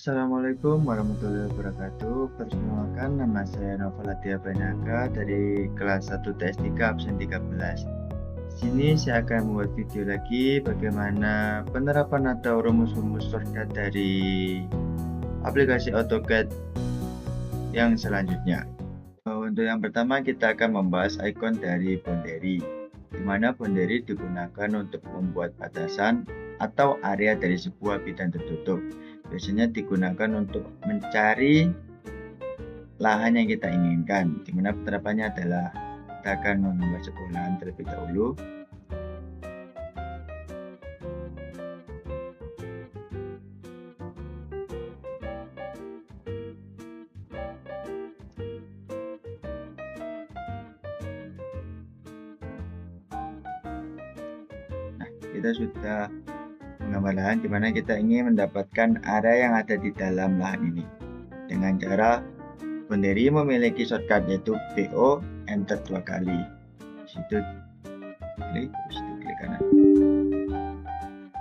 Assalamualaikum warahmatullahi wabarakatuh. Perkenalkan, nama saya Noval Aditya Banaka dari kelas 1 TS3 absen 13. Di sini saya akan membuat video lagi bagaimana penerapan atau rumus-rumus shortcut dari aplikasi AutoCAD yang selanjutnya. Untuk yang pertama kita akan membahas icon dari boundary, di mana boundary digunakan untuk membuat batasan atau area dari sebuah bidang tertutup. Biasanya digunakan untuk mencari lahan yang kita inginkan, di mana penerapannya adalah kita akan membuat sebuah lahan terlebih dahulu. Nah, kita sudah menggambar lahan di mana kita ingin mendapatkan area yang ada di dalam lahan ini dengan cara boundary memiliki shortcut yaitu BO, enter 2 kali. Situ klik kanan.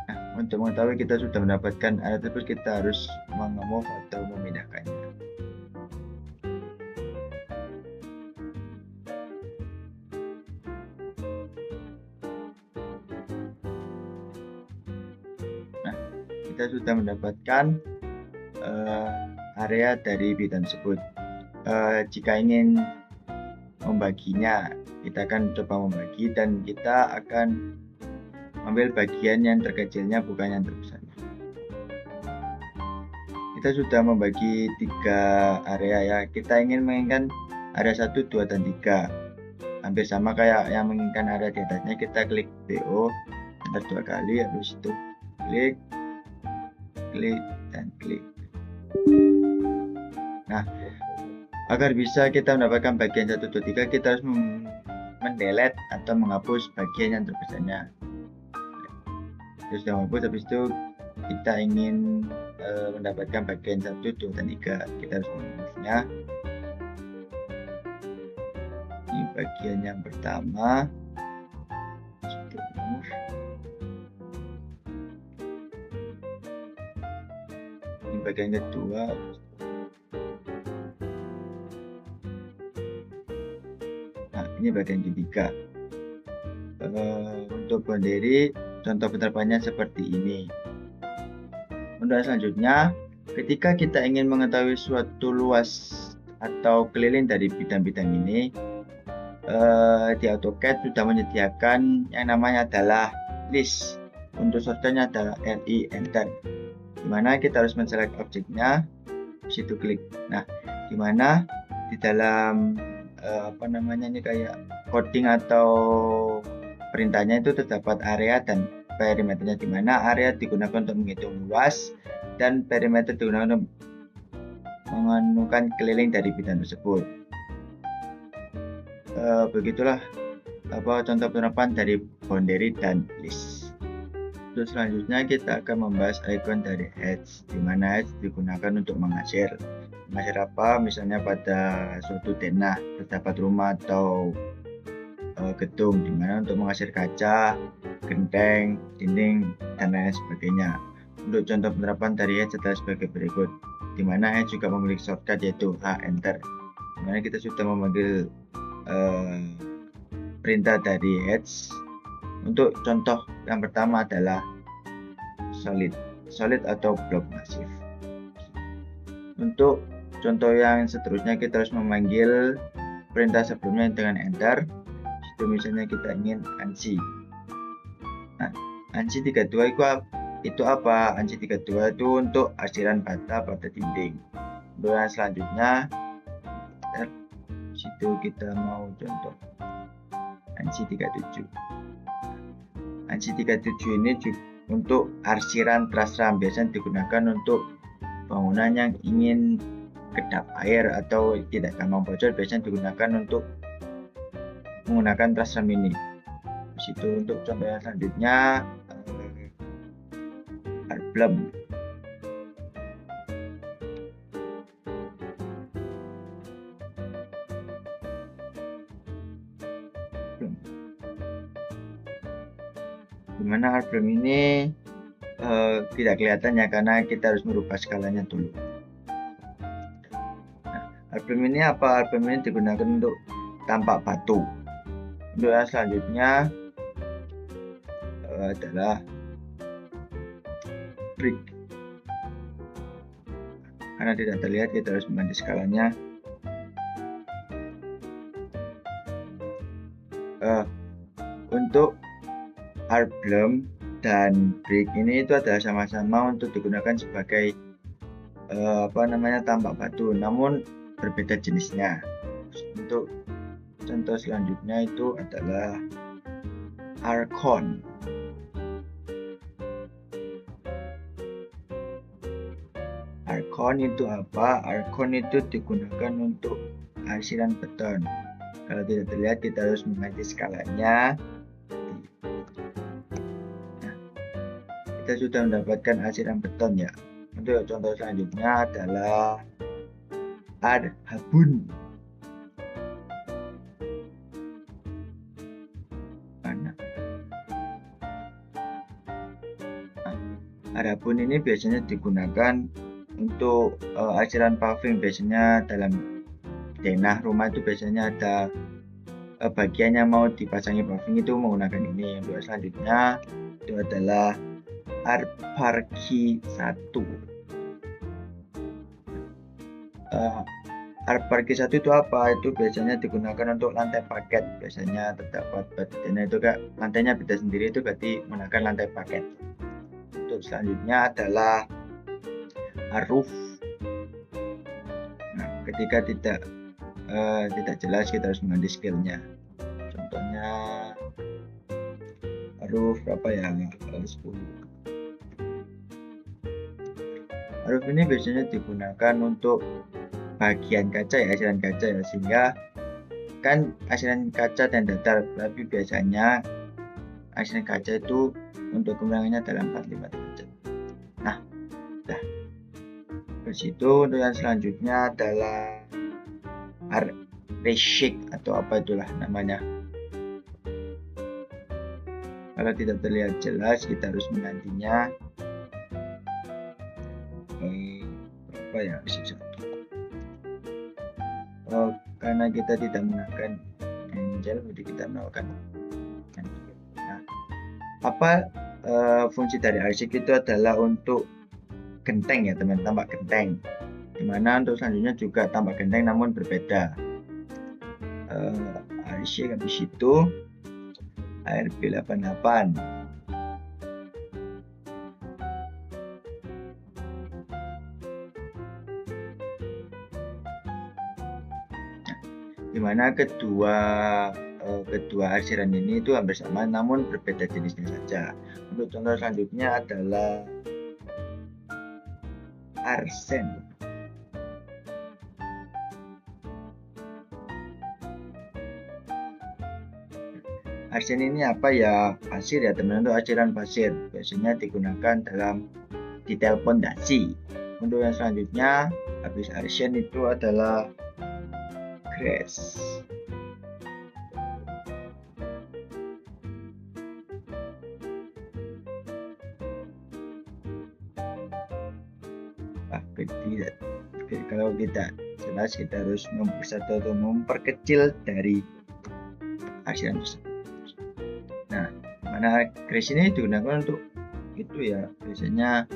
Nah, untuk mengetahui kita sudah mendapatkan area tersebut, kita harus move atau memindahkannya. Nah, kita sudah mendapatkan area dari bidang tersebut. Jika ingin membaginya, kita akan coba membagi dan kita akan ambil bagian yang terkecilnya bukan yang terbesarnya. Kita sudah membagi 3 area ya. Kita menginginkan area 1, 2, dan 3. Hampir sama kayak yang menginginkan area di atasnya. Kita klik BO, enter 2 kali, habis itu klik, dan klik. Nah, agar bisa kita mendapatkan bagian 1, 2, 3, kita harus mendelete atau menghapus bagian yang terbesarnya. Kita sudah menghapus, habis itu kita ingin mendapatkan bagian 1, 2, dan 3. Kita harus menghapusnya. Ini bagian yang pertama. Ini bagian kedua. Nah, ini bagian ketiga. Untuk boundary, contoh penerapannya seperti ini. Untuk selanjutnya, ketika kita ingin mengetahui suatu luas atau keliling dari bidang-bidang ini, di AutoCAD sudah menyediakan yang namanya adalah list. Untuk shortcutnya adalah LI, enter. Dimana kita harus menselect objeknya, situ klik. Nah, dimana di dalam ini kayak coding atau perintahnya itu terdapat area dan perimeternya, di mana area digunakan untuk menghitung luas dan perimeter digunakan untuk menganukan keliling dari bidang tersebut. Begitulah contoh penerapan dari boundary dan list. Untuk selanjutnya kita akan membahas icon dari edge, di mana edge digunakan untuk mengasir apa, misalnya pada suatu denah terdapat rumah atau gedung, di mana untuk mengasir kaca, genteng, dinding, dan lain sebagainya. Untuk contoh penerapan dari edge adalah sebagai berikut, di mana edge juga memiliki shortcut yaitu H, enter. Di mana kita sudah memanggil perintah dari edge. Untuk contoh yang pertama adalah solid atau blok masif. Untuk contoh yang seterusnya kita harus memanggil perintah sebelumnya dengan enter. Itu misalnya kita ingin ANSI. Nah, ANSI 32 itu apa? ANSI 32 itu untuk arsiran bata pada dinding. Untuk yang selanjutnya, situ kita mau contoh ANSI 37. ANSI 37 ini juga untuk arsiran truss ram, biasanya digunakan untuk bangunan yang ingin kedap air atau tidak gampang bocor, biasanya digunakan untuk menggunakan truss ram ini. Situ untuk contoh yang selanjutnya arblum. Dimana arblum ini tidak kelihatan ya, karena kita harus merubah skalanya dulu. Nah, R-beam ini apa? R-beam ini digunakan untuk tampak batu. Untuk yang selanjutnya adalah brick. Karena tidak terlihat, kita harus mengganti skalanya. Untuk R-beam dan brick ini itu adalah sama-sama untuk digunakan sebagai tampak batu, namun berbeda jenisnya. Untuk contoh selanjutnya itu adalah R-cone. R-cone itu apa? R-cone itu digunakan untuk arsiran beton. Kalau tidak terlihat, kita harus mengganti skalanya. Nah, kita sudah mendapatkan arsiran beton ya. Untuk contoh selanjutnya adalah R-habun. R-habun ini biasanya digunakan untuk arsiran paving. Biasanya dalam denah rumah itu biasanya ada bagian yang mau dipasangi paving itu menggunakan ini. Untuk selanjutnya itu adalah R-parki 1. R-parki 1 itu apa? Itu biasanya digunakan untuk lantai paket. Biasanya terdapat badannya itu lantainya beda sendiri, itu berarti menggunakan lantai paket. Untuk selanjutnya adalah roof. Nah, ketika tidak jelas, kita harus mengganti skillnya. Contohnya roof berapa ya? 10. Roof ini biasanya digunakan untuk bagian kaca ya, arsiran kaca ya, sehingga kan arsiran kaca dan datar, tapi biasanya arsiran kaca itu untuk kemiringannya dalam 45 derajat. Nah, udah. Terus itu untuk yang selanjutnya adalah reshake atau apa itulah namanya. Kalau tidak terlihat jelas, kita harus menggantinya. Apa ya? Karena kita tidak menggunakan angel, jadi kita melakukan. Nah, apa fungsi dari reshake itu adalah untuk genteng ya teman, tambah genteng. Dimana untuk selanjutnya juga tambah genteng namun berbeda. reshake habis itu RB88. Dimana kedua arsiran ini itu hampir sama namun berbeda jenisnya saja. Untuk contoh selanjutnya adalah arsen. Arsen ini apa ya? Pasir ya teman, untuk arsiran pasir biasanya digunakan dalam detail pondasi. Untuk yang selanjutnya habis arsen itu adalah grass. Kalau tidak jelas, kita harus memperkecil dari arsiran tersebut. Nah, mana grass ini digunakan untuk itu ya, biasanya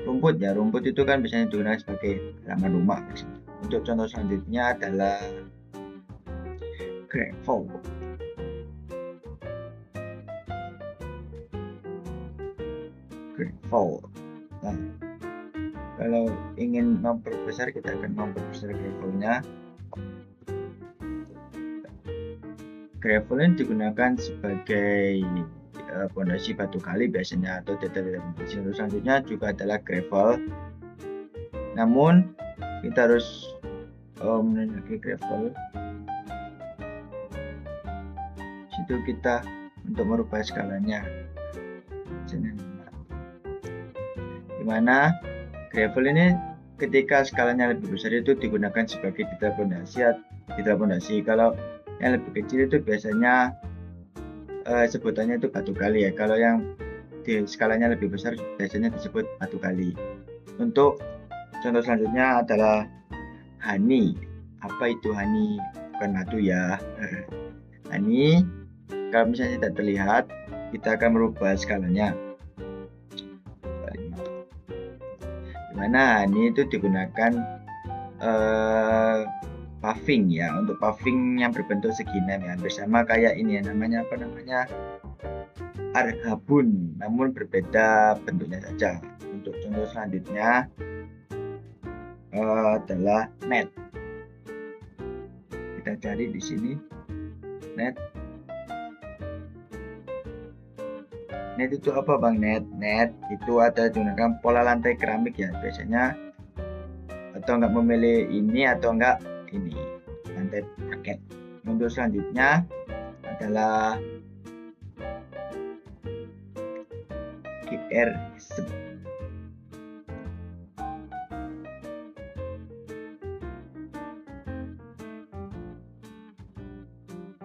rumput ya. Rumput itu kan biasanya digunakan sebagai halaman rumah. Untuk contoh selanjutnya adalah gravel. Nah, kalau ingin memperbesar, kita akan memperbesar gravelnya. Gravel ini digunakan sebagai pondasi batu kali biasanya, atau detail pondasi. Selanjutnya juga adalah gravel. Namun kita harus menunjukkan gravel. Situ kita untuk merubah skalanya. Dimana gravel ini ketika skalanya lebih besar itu digunakan sebagai detail pondasi. Kalau yang lebih kecil itu biasanya sebutannya itu batu kali ya. Kalau yang skalanya lebih besar biasanya disebut batu kali. Untuk contoh selanjutnya adalah honey. Apa itu honey? Bukan batu ya. Honey, kalau misalnya tidak terlihat, kita akan merubah skalanya. Dimana honey itu digunakan puffing ya, untuk puffing yang berbentuk segini ya, bersama kayak ini ya, namanya apa namanya, arhabun, namun berbeda bentuknya saja. Untuk contoh selanjutnya adalah net. Kita cari di sini net. Net itu apa bang? Net itu ada gunakan pola lantai keramik ya biasanya, atau enggak memilih ini atau enggak ini lantai parket. Untuk selanjutnya adalah QR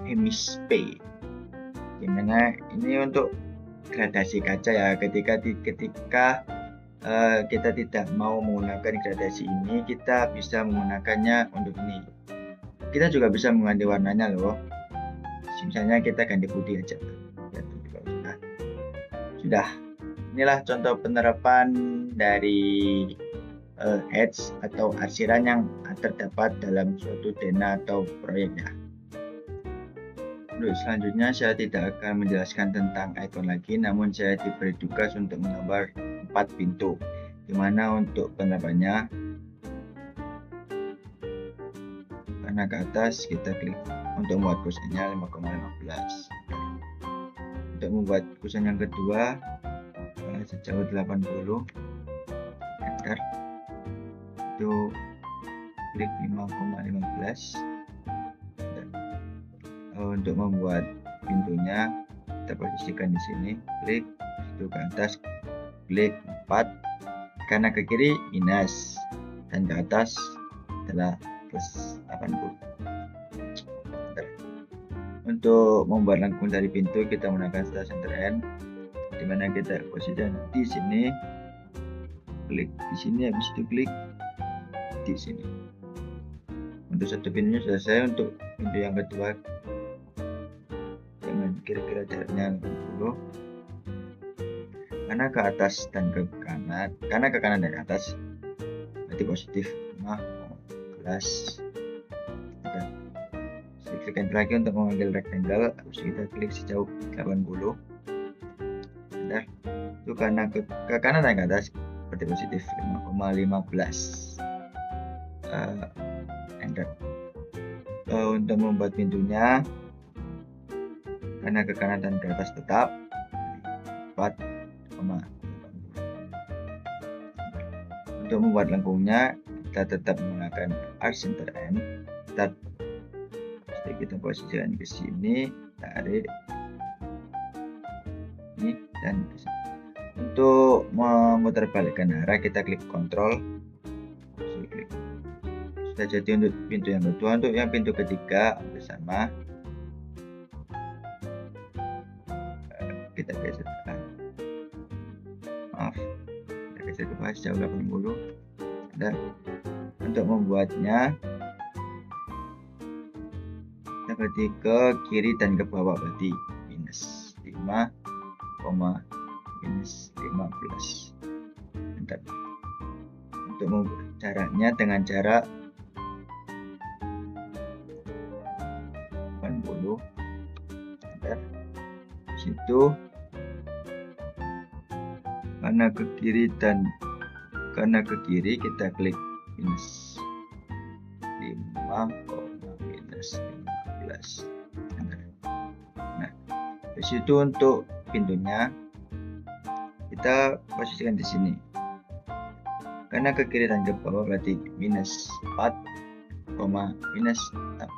hemispe. Gimana ini untuk gradasi kaca ya, ketika kita tidak mau menggunakan gradasi ini, kita bisa menggunakannya untuk ini. Kita juga bisa mengganti warnanya loh, misalnya kita ganti putih aja. Sudah, inilah contoh penerapan dari hedge atau arsiran yang terdapat dalam suatu dana atau proyek ya. Untuk selanjutnya saya tidak akan menjelaskan tentang icon lagi, namun saya diberi tugas untuk menggambar 4 pintu, dimana untuk penerapannya karena ke atas kita klik untuk membuat kusennya 5,15. Untuk membuat kusen yang kedua sejauh 80 meter, itu klik 5,15. Untuk membuat pintunya kita posisikan di sini, klik itu ke atas, klik 4, karena ke kiri minus dan ke atas adalah plus 80. Untuk membuat lengkung dari pintu kita menggunakan start center end, dimana kita posisikan di sini, klik di sini, habis itu klik di sini. Untuk satu pintunya selesai. Untuk pintu yang kedua kira-kira jaraknya 60, karena ke atas dan ke kanan, karena ke kanan dan ke atas berarti positif 15. Klik enter lagi untuk mengambil rectangle, harus kita klik sejauh 80. Bentar. Itu karena ke kanan dan ke atas berarti positif 5,15. Enter. Untuk membuat pintunya karena ke kanan dan ke atas tetap 4,80. Untuk membuat lengkungnya kita tetap menggunakan arc center end, tetap kita posisikan ke sini, tarik ini dan ke sini. Untuk memutarbalikkan arah kita klik kontrol. Sudah jadi untuk pintu yang kedua. Untuk yang pintu ketiga bersama kita geser ke bawah sejauh 80. Dan untuk membuatnya kita berarti ke kiri dan ke bawah, berarti minus 5, minus 15. Bentar. Untuk membuat jaraknya dengan jarak 80. Bentar. Situ karena ke kiri kita klik minus 5, minus 15. Nah, di situ untuk pintunya kita posisikan di sini. Karena ke kiri dan ke bawah berarti minus 4, minus 80.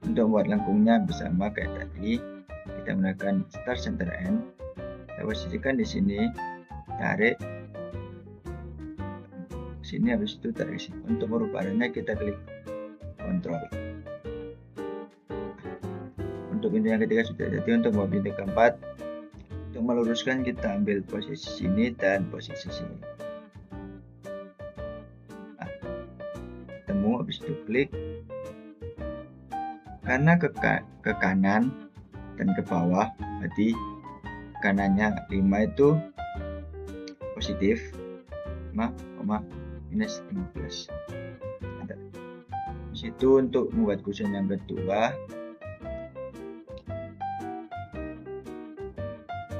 Untuk membuat lengkungnya bersama kayak tadi, kita menggunakan start center end, kita posisikan di sini, tarik sini, habis itu tarik sini. Untuk merubah arahnya kita klik kontrol. Untuk pintu yang ketiga sudah jadi. Untuk membuat pintu keempat, untuk meluruskan kita ambil posisi sini dan posisi sini. Nah, ketemu, habis itu klik. Karena ke kanan dan ke bawah, berarti kanannya 5 itu positif, 5, minus 15. Di situ untuk membuat kusen yang kedua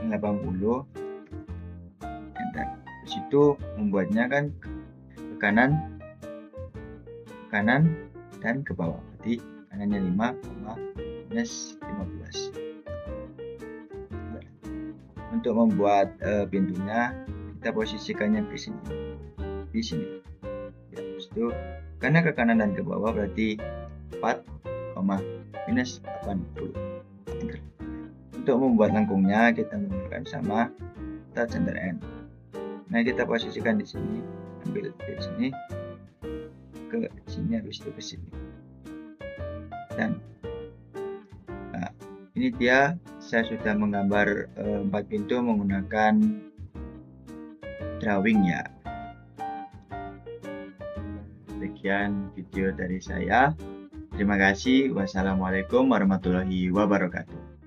80. Enter. Di situ membuatnya kan ke kanan dan ke bawah. Berarti kanannya 5, minus 15. Untuk membuat pintunya kita posisikannya di sini. Ya, itu karena ke kanan dan ke bawah berarti 4, minus 80. Untuk membuat lengkungnya kita menggunakan sama Tab Ctrl N. Nah, kita posisikan di sini, ambil dari sini ke sini, habis itu ke sini. Dan nah, ini dia saya sudah menggambar 4 pintu menggunakan drawing ya. Sekian video dari saya. Terima kasih. Wassalamualaikum warahmatullahi wabarakatuh.